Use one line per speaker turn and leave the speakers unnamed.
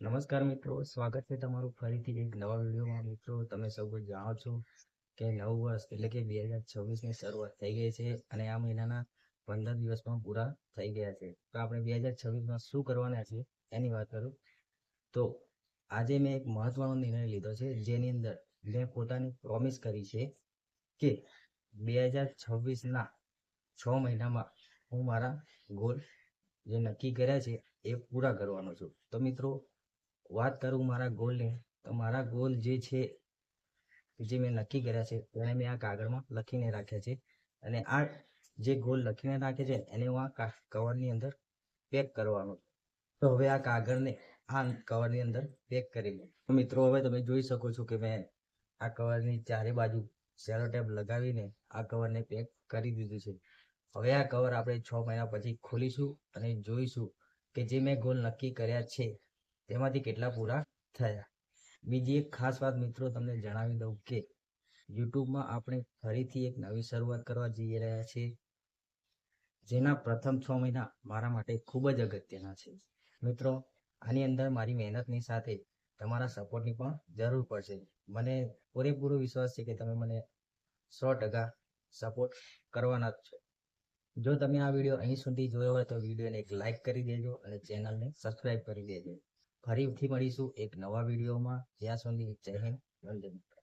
નમસ્કાર મિત્રો, સ્વાગત છે તમારું ફરીથી એક નવા વિડીયોમાં. મિત્રો, તમે સૌ કોઈ જાણો છો કે નવું વર્ષ એટલે કે 2026ની શરૂઆત થઈ ગઈ છે અને આ મહિનાના 15 દિવસ પણ પૂરા થઈ ગયા છે. તો આપણે 2026માં શું કરવાના છે એની વાત કરું તો આજે મેં એક મહત્વનો નિર્ણય લીધો છે, જેની અંદર મેં પોતાની પ્રોમિસ કરી છે કે 2026ના 6 મહિનામાં હું મારા ગોલ જે નક્કી કર્યા છે એ પૂરા કરવાનો છું. તો મિત્રો, વાત કરું મારા ગોલની, તો મારા ગોલ જે છે જે મેં નક્કી કર્યા છે તેને મેં આ કાગળમાં લખીને રાખ્યા છે. અને આ જે ગોલ લખીને રાખે છે એને હું આ કવરની અંદર પેક કરવાનો છું. તો હવે આ કાગળને આ કવરની અંદર પેક કરી લઉં. તો મિત્રો, હવે તમે જોઈ શકો છો કે મેં આ કવરની ચારે બાજુ સેલો ટેપ લગાવીને આ કવરને પેક કરી દીધું છે. હવે આ કવર આપણે 6 મહિના પછી ખોલીશું અને જોઈશું કે જે મેં ગોલ નક્કી કર્યા છે તેમાંથી કેટલા પૂરા થયા. બીજી એક ખાસ વાત મિત્રો તમને જણાવી દઉં કે યુટ્યુબમાં આપણે ફરીથી એક નવી શરૂઆત કરવા જઈ રહ્યા છીએ, જેના પ્રથમ 6 મહિના મારા માટે ખૂબ જ અગત્યના છે. મિત્રો, આની અંદર મારી મહેનતની સાથે તમારા સપોર્ટની પણ જરૂર પડશે. મને પૂરેપૂરો વિશ્વાસ છે કે તમે મને 100% સપોર્ટ કરવાના જ છો. જો તમે આ વિડીયો અહીં સુધી જોયો હોય તો વિડીયોને એક લાઇક કરી દેજો અને ચેનલને સબસ્ક્રાઇબ કરી દેજો. ફરીથી મળીશું એક નવા વિડીયોમાં. જ્યાં સુધી જય હિન્દ, વંદે માતરમ.